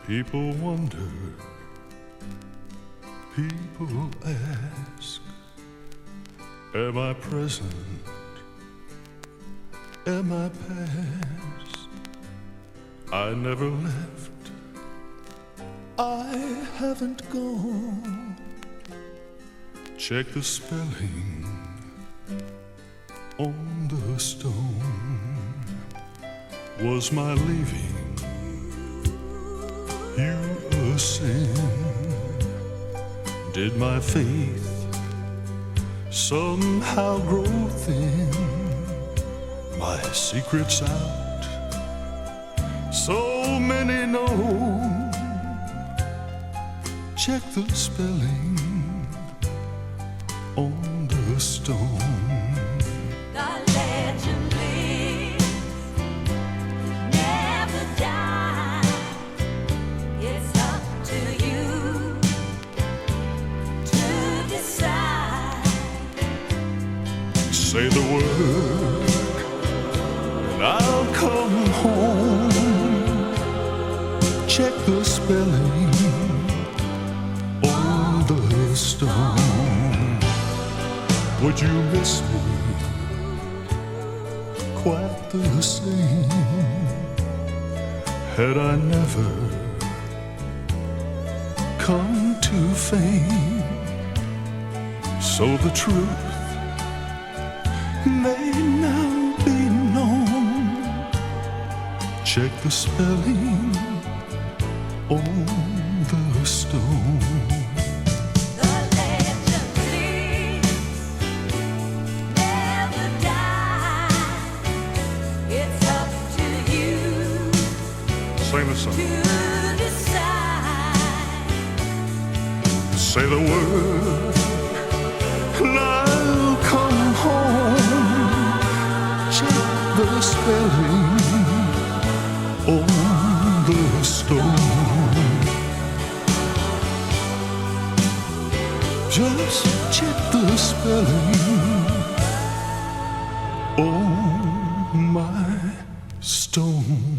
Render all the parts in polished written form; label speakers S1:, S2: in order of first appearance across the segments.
S1: People wonder, people ask, am I present? Am I past? I never left, I haven't gone. Check the spelling on the stone. Was my leaving you a sin? Did my faith somehow grow thin? My secret's out, so many know. Check the spelling on the stone.
S2: The legend lives, never die. It's up to you to decide.
S1: Say the word and I'll come home. Check the spelling on the stone. Would you miss me quite the same had I never come to fame? So the truth may now be known. Check the spelling on the stone.
S2: The legend lives, never die. It's up to you
S1: Sing the song.
S2: to decide.
S1: Say the word and I'll come home. Check the spelling on the stone. Just check the spelling on my stone.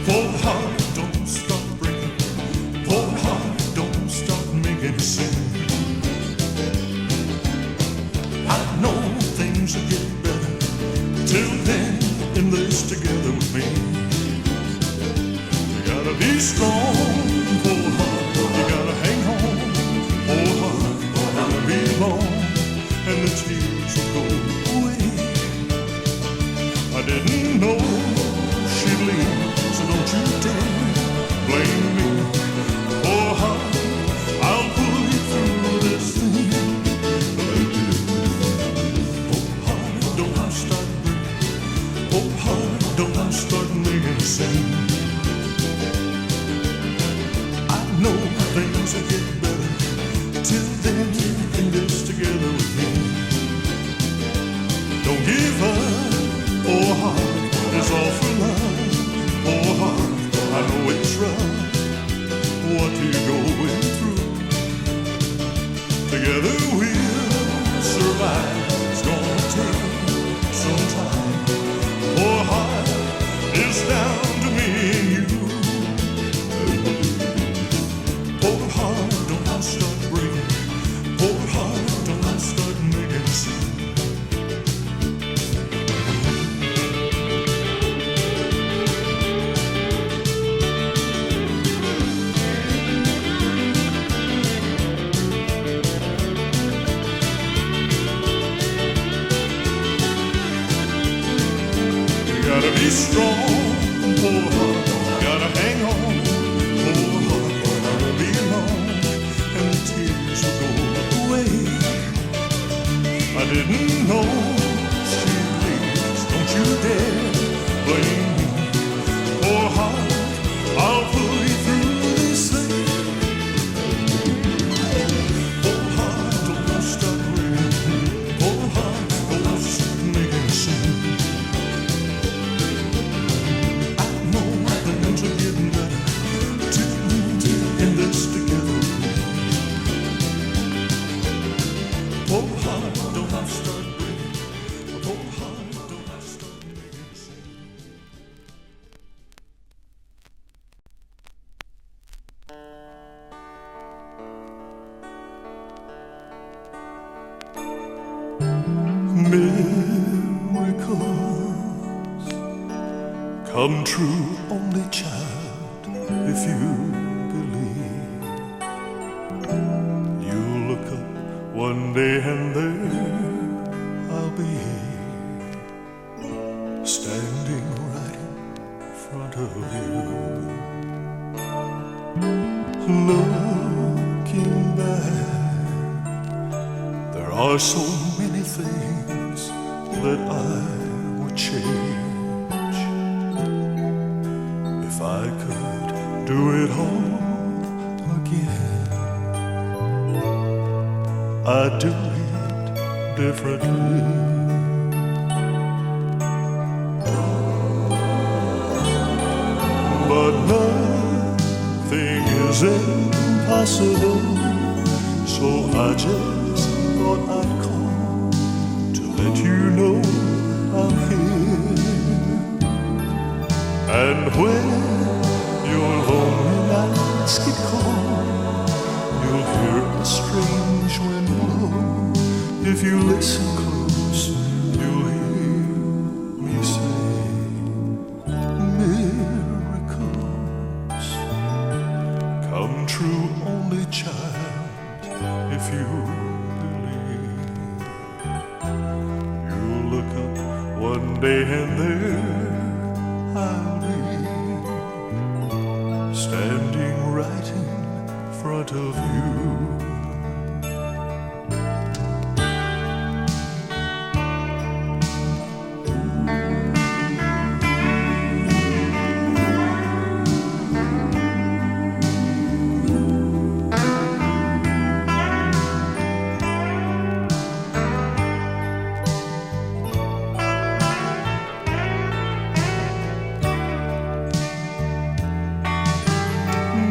S1: Full heart, don't stop breaking. Full heart, don't stop making sin. I know things will get better. Till then, in this together with me. You gotta be strong, full heart. You gotta hang on, full heart. Gotta be long, and the tears will go away. I didn't know she'd leave. So don't you dare blame me. Oh, heart, I'll pull you through this thing. Oh, heart, don't start breaking. Oh, heart, don't start making a scene. I know things will get better. Till then, in this together with me. Don't give up. Oh, heart, it's all for love. Oh, heart, I know it's rough, what you're going through. Together we'll survive. It's gonna take some time. Oh, heart, it's down to me and you. Oh, heart, don't start breaking. Oh, heart, don't start making a scene. Gotta be strong, oh heart, gotta hang on, oh heart, I won't be long, and the tears will go away. I didn't know she'd leave, don't you dare blame me. Oh heart, I'll pull you through this thing. Oh heart, don't stop breathing. Oh heart, don't stop making a scene. Oh, heart, don't I start breaking. Oh, heart, don't I start making a scene. Miracles come true, only child, if you believe. You look up one day and there I'll be, standing right in front of you. Looking back, there are so many things that I would change. If I could do it all again, I'd do it differently. But nothing is impossible, so I just thought I'd call to let you know I'm here. And when your lonely nights get cold, you'll hear a strange wind blow. If you listen close, you'll hear me say, miracles come true, only child, if you believe. You'll look up one day and there I'll be, standing right in front of you.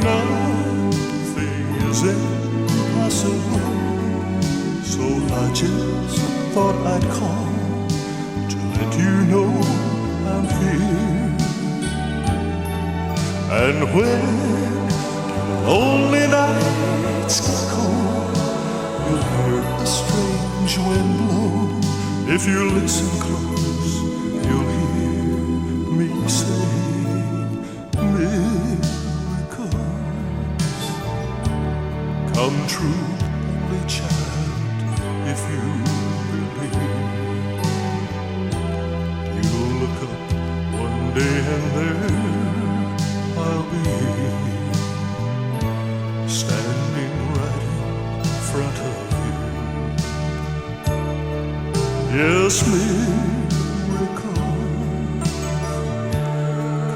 S1: Nothing is impossible, so I just thought I'd call to let you know I'm here. And when your lonely nights get cold, you'll hear a strange wind blow. If you listen close, you'll hear me say, come true, only child, if you believe. You'll look up one day and there I'll be, standing right in front of you. Yes, miracles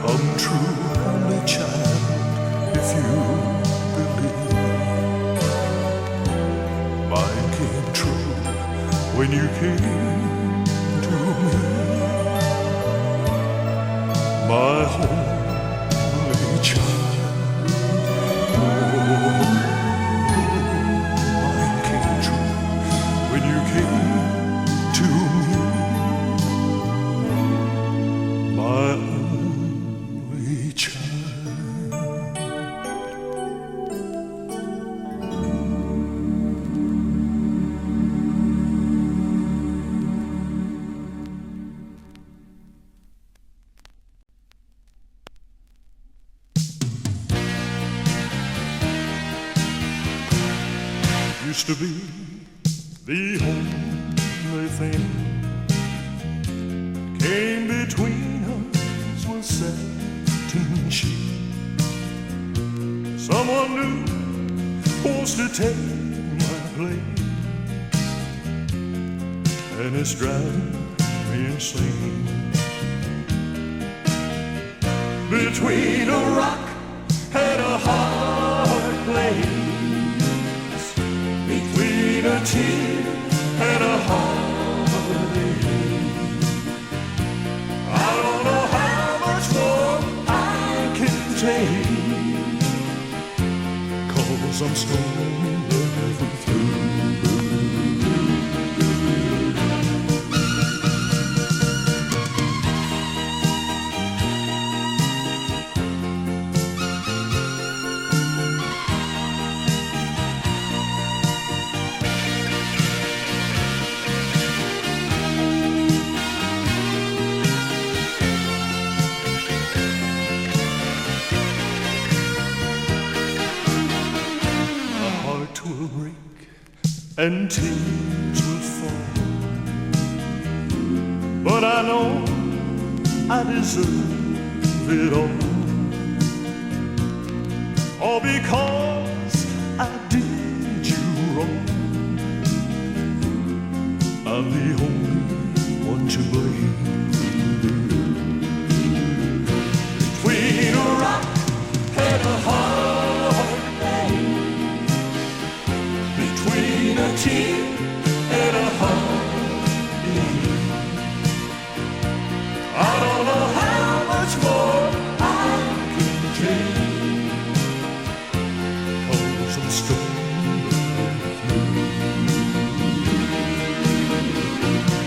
S1: come true, only child, if you believe. Mine came true when you came to me, my only child. Mine came true when you came to me, my only child. Used to be the only thing came between us was satin sheet. Someone new wants to take my place, and it's driving me insane. Between a rock and a hard place, between a tear and a heartache, I don't know how much more I can take, 'cause I'm slowly through. and tears will fall. But I know I deserve it all because I did you wrong. I'm the only one to blame. Between a rock and a hard place, between a tear and a heartbeat, I don't know how much more I can take, 'cause I'm stuck with you.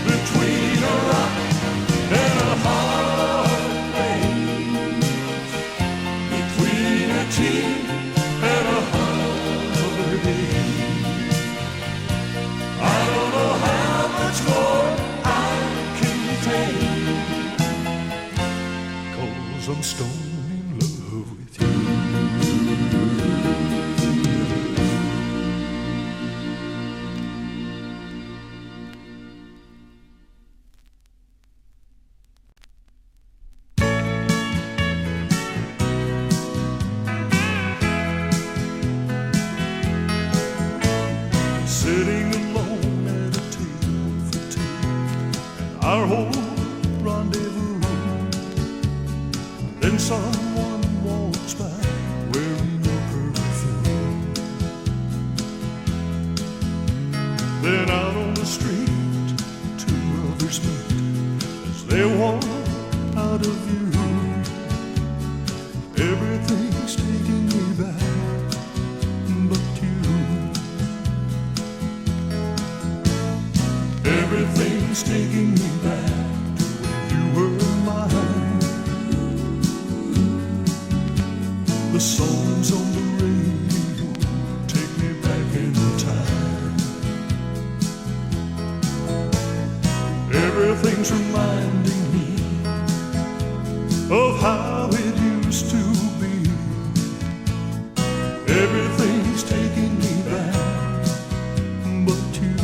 S1: Between a rock and a hard place, between a tear and a heartbeat, I don't know how much more I can take, 'cause I'm stone in love with you. Sitting alone at a table for two, and our whole rendezvous. Then someone walks by wearing your perfume. Then out on the street, two others meet as they walk out of view. Everything's taking me back but you. Everything's taking me back to when you were mine. The songs on the radio take me back in time. Everything's reminding me of how it used to be. Everything's taking me back but you.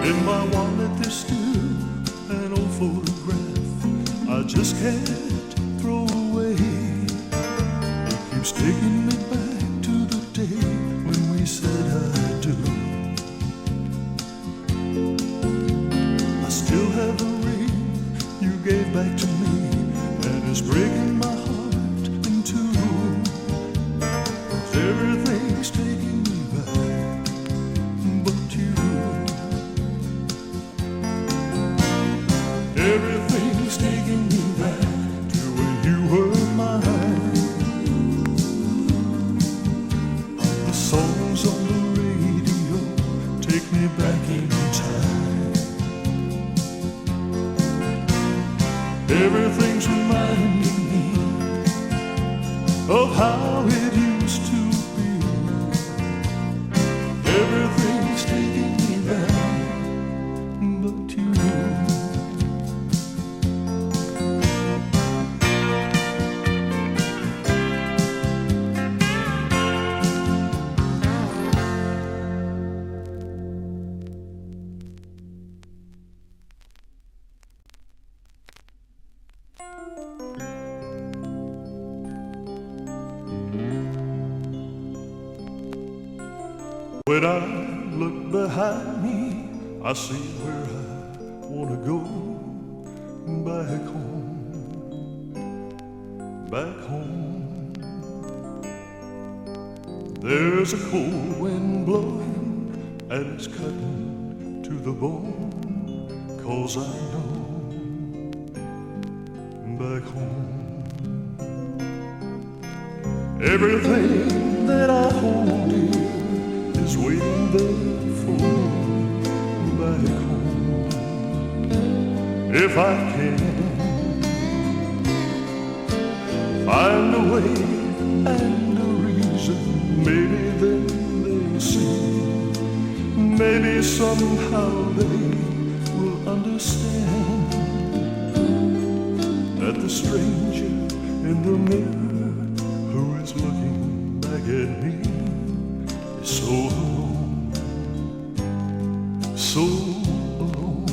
S1: In my wallet there's still an old photograph I just can't throw away. It keeps taking me back to the day when we said I do. I still have the ring you gave back to me, and it's breaking my heart in two. 'Cause everything's taking me back but you. Everything's taking me back to when you were mine. The songs on the radio take me back in time. Everything's reminding me of how it used to be. Everything's taking me back but you. When I look behind me, I see where I wanna go. Back home, back home. There's a cold wind blowing and it's cutting to the bone. 'Cause I know back home, everything that I hold dear is waiting there for me back home. If I can find a way and a reason, maybe then they'll see. Maybe somehow they will understand. at the stranger in the mirror who is looking back at me is so alone, so alone.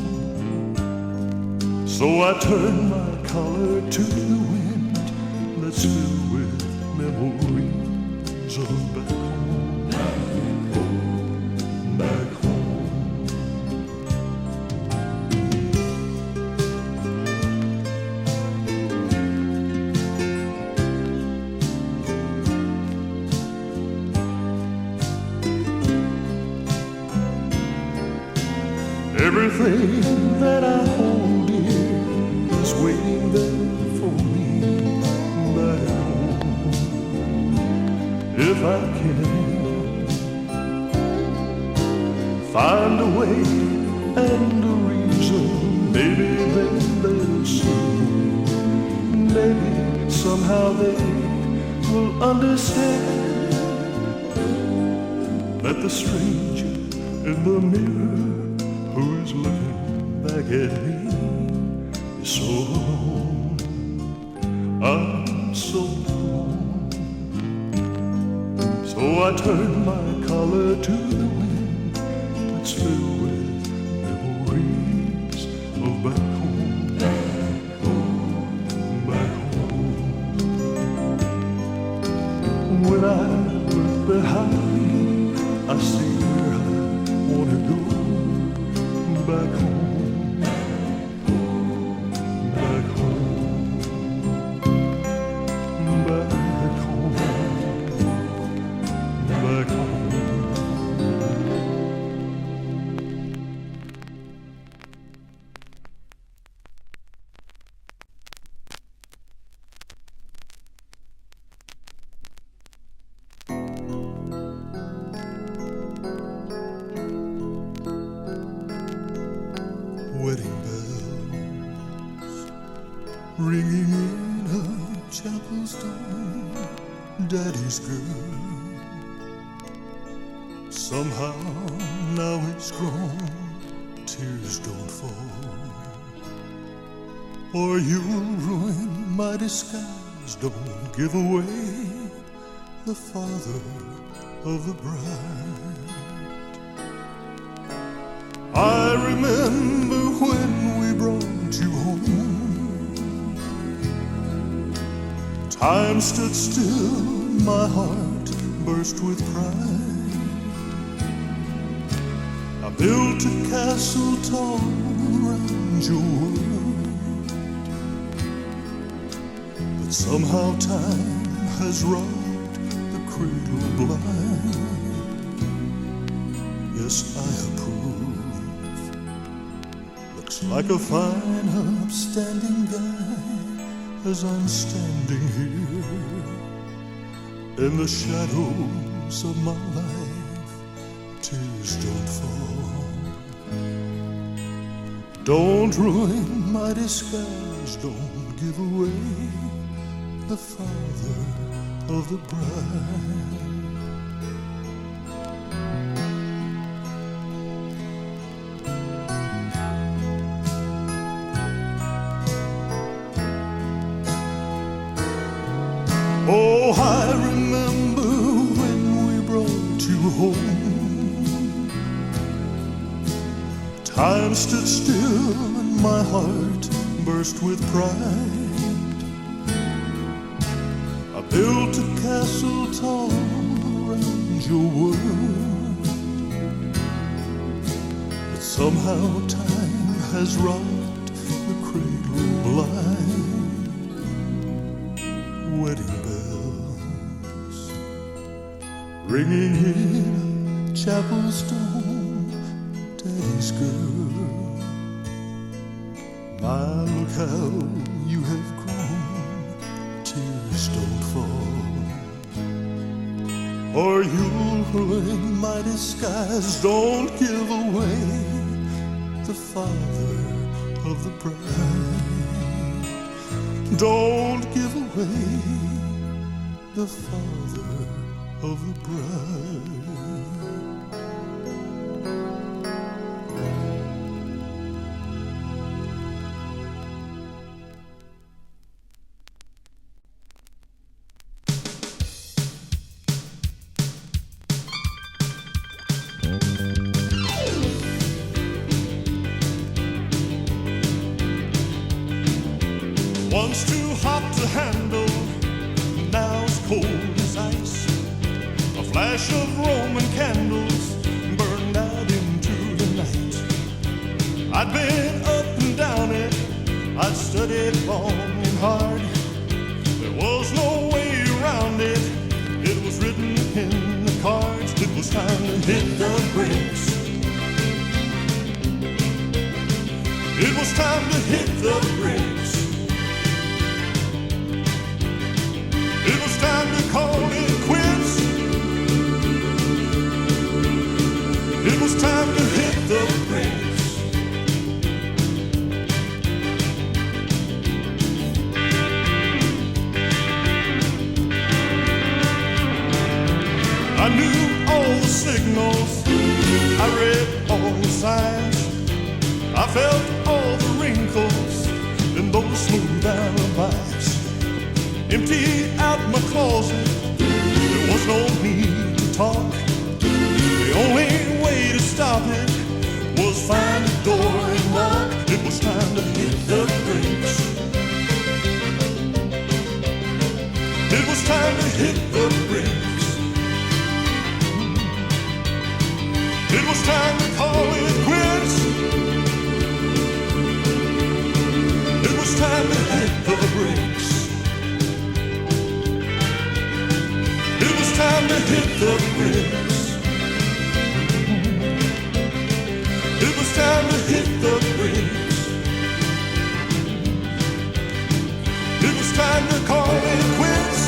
S1: So I turn my collar to the wind that's filled with memories of back home, back home. Everything that I hold dear is waiting there for me back home. If I can find a way and a reason, maybe then they'll see. Maybe somehow they will understand that the stranger in the mirror who is looking back at me is so alone, I'm so alone. So I turn my collar to the wind that's filled with memories of back home, back home, back home. When I look behind me, I see where I want to go. Back home, back home, back home, back home. Wedding bells ringing in a chapel stone, Daddy's girl. Somehow now it's grown, tears don't fall, or you'll ruin my disguise. Don't give away the father of the bride. I remember when we brought you home. Time stood still, my heart burst with pride. I built a castle tall around your world, but somehow time has robbed the cradle blind. Yes, I approve. Like a fine, upstanding guy, as I'm standing here in the shadows of my life, tears don't fall. Don't ruin my disguise, don't give away the father of the bride. Oh, I remember when we brought you home. Time stood still and my heart burst with pride. I built a castle tall around your world, but somehow time has robbed the cradle blind. Wedding bells ringing in chapel stone, Daddy's girl. My, look how you have grown, tears don't fall, or you'll ruin my disguise. Don't give away the father of the bride. Don't give away the father of the bride. Once too hot to handle, now as cold as ice. A flash of Roman candles burned out into the night. I'd been up and down it, I'd studied long and hard. There was no way around it, it was written in the cards. It was time to hit the bricks. It was time to hit the bricks. It was time to call it quits. It was time to hit the bricks. I knew all the signals, I read all the signs, I felt all the wrinkles in those smooth alibis. Emptied out my closet, there was no need to talk. The only way to stop it was find a door and walk. It was time to hit the bricks. It was time to hit the bricks. It was time to call it quits. It was time to hit the bricks. It was time to hit the bricks. It was time to hit the bricks. It was time to call it quits.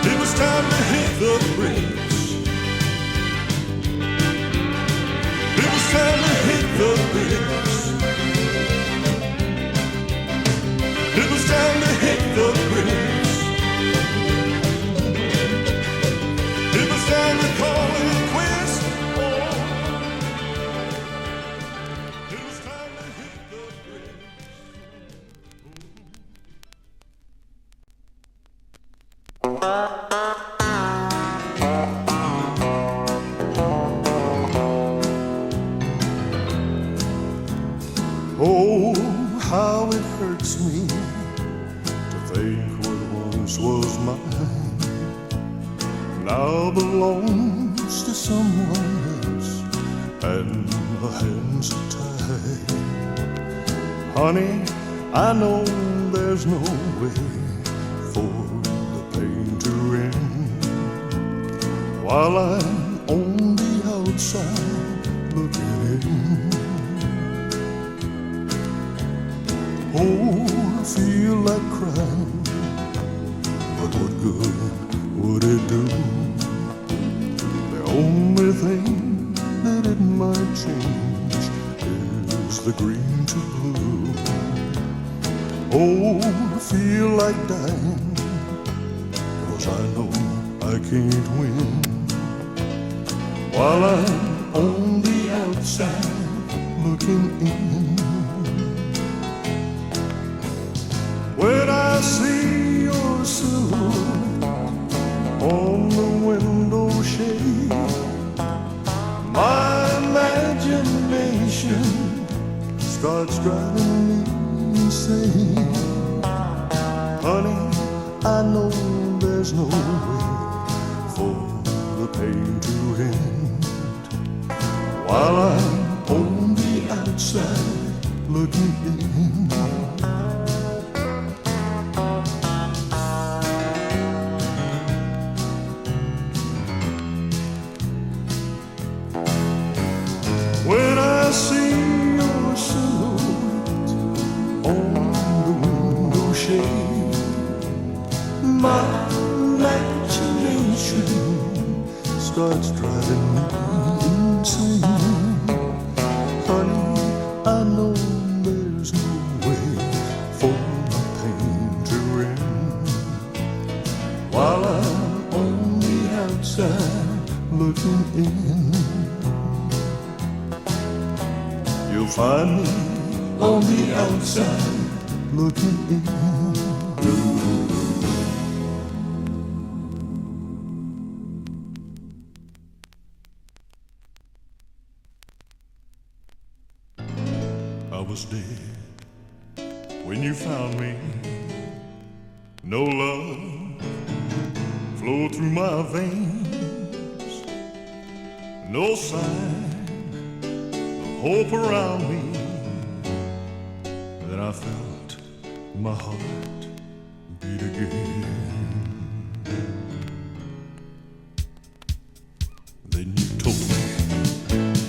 S1: It was time to hit the bricks. It was time to hit the bricks. It was time to hit the bricks. It was time to call it quits. Oh. It was time to hit the bricks. Oh, how it hurts me to think what once was mine now belongs to someone else, and the hands are tied. Honey, I know there's no way for the pain to end while I'm on the outside looking in. Oh, I feel like crying, but what good would it do? The only thing that it might change is the green to blue. Oh, I feel like dying, 'cause I know I can't win while I'm on the outside looking in. When I see your silhouette on the window shade, my imagination starts driving me insane. Honey, I know there's no way for the pain to end while I'm on the outside looking in. When I see your silhouette on the window shade, my imagination starts driving me insane. Honey, I know there's no way for the pain to end while I'm on the outside looking in. You'll find me on the outside looking in. I was dead when you found me. No love flowed through my veins, no sign of hope around me. Then I felt my heart beat again. Then you told me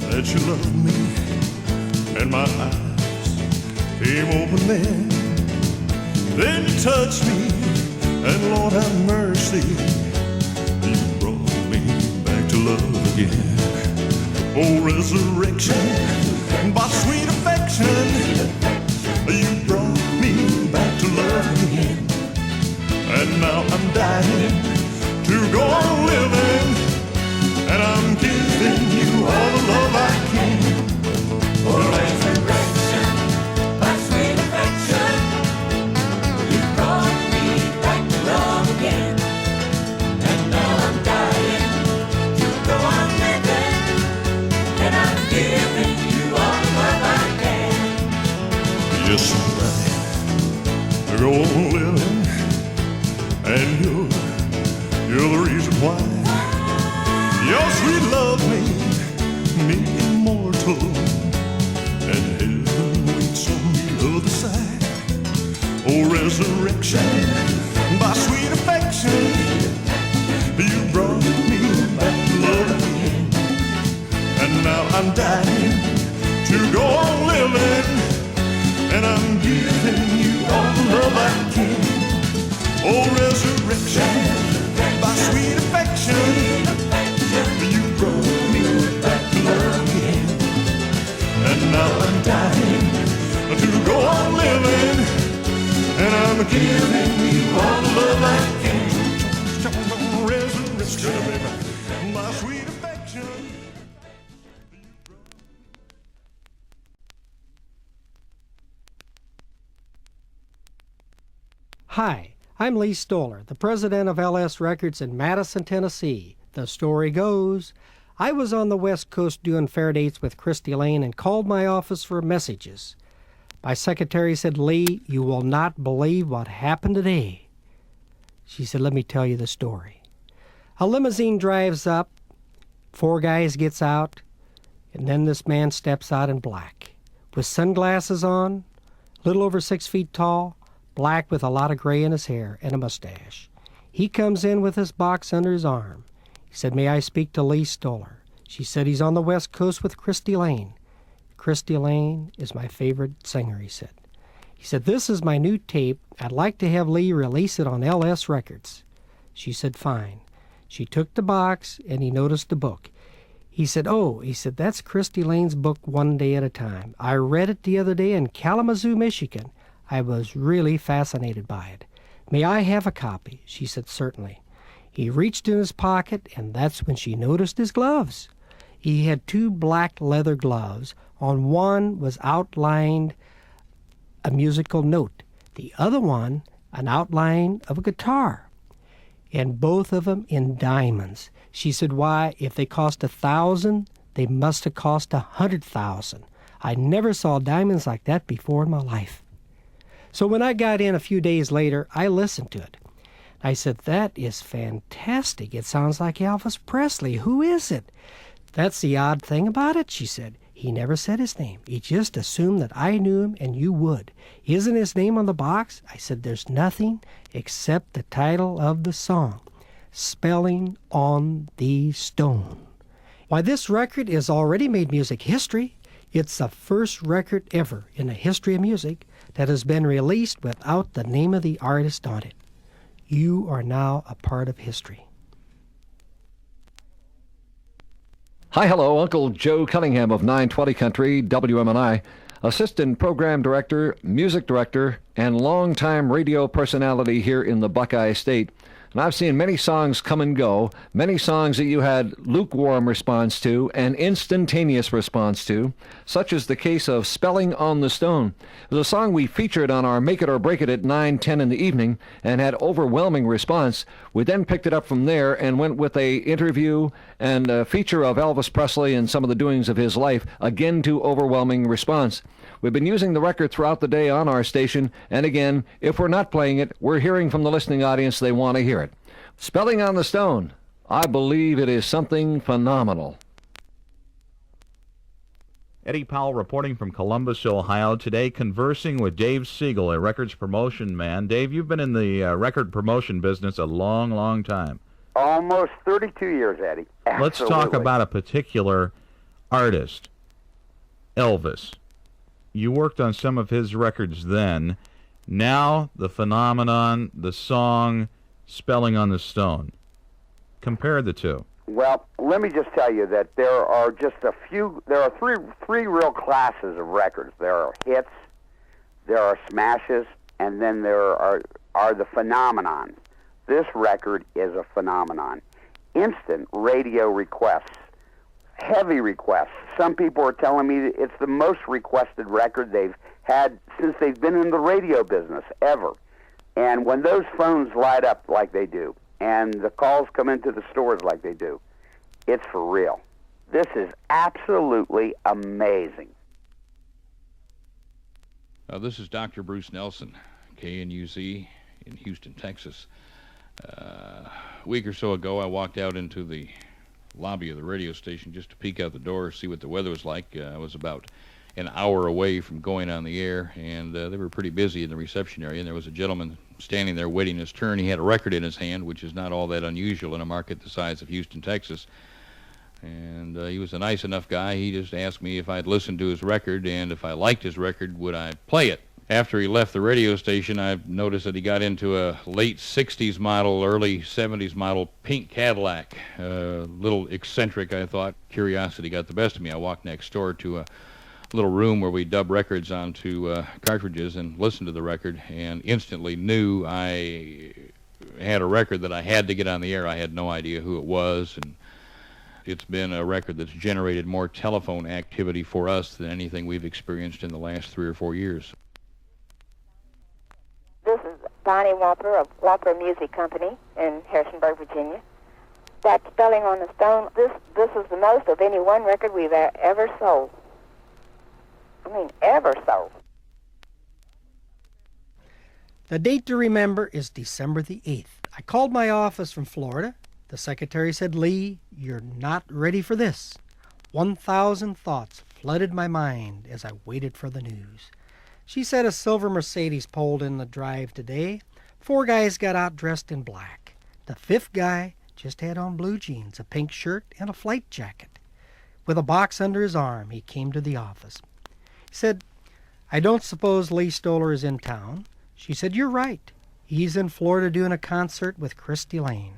S1: that you loved me, and my eyes came open then. Then you touched me, and Lord have mercy, you brought me back to love again. Oh, resurrection, by sweet affection, you brought me back to love again. And now I'm dying to go on living, and I'm giving you all the love I can.
S2: Oh, resurrection, by sweet affection, you brought me back to love again. And now I'm dying to go on living, and I'm giving you all the love I can.
S1: Yes, I'm dying to go on living, and you're the reason why. Your sweet love made me immortal, and heaven waits on the other side. Oh, resurrection, by sweet affection, you brought me back to love again. And now I'm dying to go on living, and I'm giving you all the love I can. Oh, resurrection, by sweet affection, you brought me back to love again. And now I'm dying to go on living, and I'm giving you all the love I can. Resurrection, my sweet affection.
S3: Hi, I'm Lee Stoller, the president of LS Records in Madison, Tennessee. The story goes, I was on the West Coast doing fair dates with Christy Lane and called my office for messages. My secretary said, Lee, you will not believe what happened today. She said, let me tell you the story. A limousine drives up, 4 guys gets out, and then this man steps out in black, with sunglasses on, a little over 6 feet tall, black with a lot of gray in his hair and a mustache. He comes in with his box under his arm. He said, may I speak to Lee Stoller? She said, he's on the West Coast with Christy Lane. Christy Lane is my favorite singer, he said. He said, this is my new tape. I'd like to have Lee release it on LS Records. She said, fine. She took the box, and he noticed the book. He said, that's Christy Lane's book, One Day at a Time. I read it the other day in Kalamazoo, Michigan. I was really fascinated by it. May I have a copy? She said, certainly. He reached in his pocket, and that's when she noticed his gloves. He had 2 black leather gloves. On one was outlined a musical note. The other one, an outline of a guitar. And both of them in diamonds. She said, why, if they cost 1,000, they must have cost 100,000. I never saw diamonds like that before in my life. So when I got in a few days later, I listened to it. I said, that is fantastic. It sounds like Elvis Presley. Who is it? That's the odd thing about it, she said. He never said his name. He just assumed that I knew him and you would. Isn't his name on the box? I said, there's nothing except the title of the song, Spelling on the Stone. Why, this record has already made music history. It's the first record ever in the history of music that has been released without the name of the artist on it. You are now a part of history.
S4: Hi, hello, Uncle Joe Cunningham of 920 Country, WMNI, Assistant Program Director, Music Director, and longtime radio personality here in the Buckeye State. And I've seen many songs come and go, many songs that you had lukewarm response to and instantaneous response to, such as the case of Spelling on the Stone. It was a song we featured on our Make It or Break It at 9:10 in the evening and had overwhelming response. We then picked it up from there and went with a interview and a feature of Elvis Presley and some of the doings of his life, again to overwhelming response. We've been using the record throughout the day on our station, and again, if we're not playing it, we're hearing from the listening audience they want to hear it. Spelling on the Stone. I believe it is something phenomenal.
S5: Eddie Powell reporting from Columbus, Ohio, today conversing with Dave Siegel, a records promotion man. Dave, you've been in the record promotion business a long, long time.
S6: Almost 32 years, Eddie.
S5: Let's talk
S6: Absolutely.
S5: about a particular artist, Elvis. You worked on some of his records then. Now, the phenomenon, the song, Spelling on the Stone. Compare the two.
S6: Well, let me just tell you that there are three real classes of records. There are hits, there are smashes, and then there are the phenomenons. This record is a phenomenon. Instant radio requests, heavy requests. Some people are telling me that it's the most requested record they've had since they've been in the radio business ever. And when those phones light up like they do, and the calls come into the stores like they do, it's for real. This is absolutely amazing.
S7: This is Dr. Bruce Nelson, KNUZ in Houston, Texas. A week or so ago, I walked out into the lobby of the radio station just to peek out the door, see what the weather was like. I was about an hour away from going on the air, and they were pretty busy in the reception area, and there was a gentleman standing there waiting his turn. He had a record in his hand, which is not all that unusual in a market the size of Houston, Texas. And he was a nice enough guy. He just asked me if I'd listened to his record, and if I liked his record, would I play it. After he left the radio station, I've noticed that he got into a late 60s model, early 70s model pink Cadillac. A little eccentric, I thought. Curiosity got the best of me. I walked next door to a little room where we dub records onto cartridges and listened to the record, and instantly knew I had a record that I had to get on the air. I had no idea who it was, and it's been a record that's generated more telephone activity for us than anything we've experienced in the last 3 or 4 years.
S8: This is Bonnie Whopper of Whopper Music Company in Harrisonburg, Virginia. That Spelling on the Stone, this is the most of any one record we've ever sold. I mean, ever sold.
S3: The date to remember is December the 8th. I called my office from Florida. The secretary said, "Lee, you're not ready for this." 1,000 thoughts flooded my mind as I waited for the news. She said a silver Mercedes pulled in the drive today. 4 guys got out dressed in black. The 5th guy just had on blue jeans, a pink shirt, and a flight jacket. With a box under his arm, he came to the office. He said, "I don't suppose Lee Stoller is in town." She said, "You're right. He's in Florida doing a concert with Christy Lane."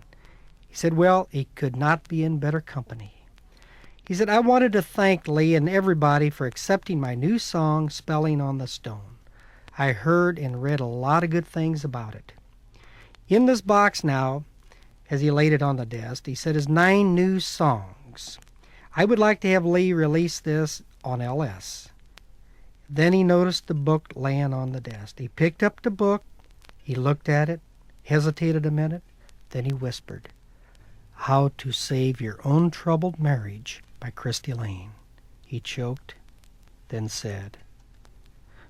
S3: He said, "Well, he could not be in better company." He said, "I wanted to thank Lee and everybody for accepting my new song, Spelling on the Stone. I heard and read a lot of good things about it." In this box now, as he laid it on the desk, he said, is 9 new songs. I would like to have Lee release this on LS. Then he noticed the book laying on the desk. He picked up the book, he looked at it, hesitated a minute, then he whispered, "How to Save Your Own Troubled Marriage" by Christy Lane. He choked, then said,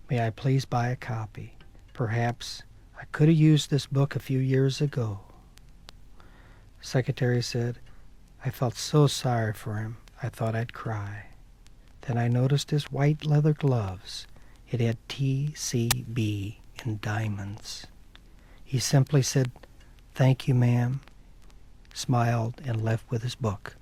S3: "May I please buy a copy? Perhaps I could have used this book a few years ago." The secretary said, "I felt so sorry for him, I thought I'd cry." Then I noticed his white leather gloves. It had TCB in diamonds. He simply said, "Thank you, ma'am," smiled, and left with his book.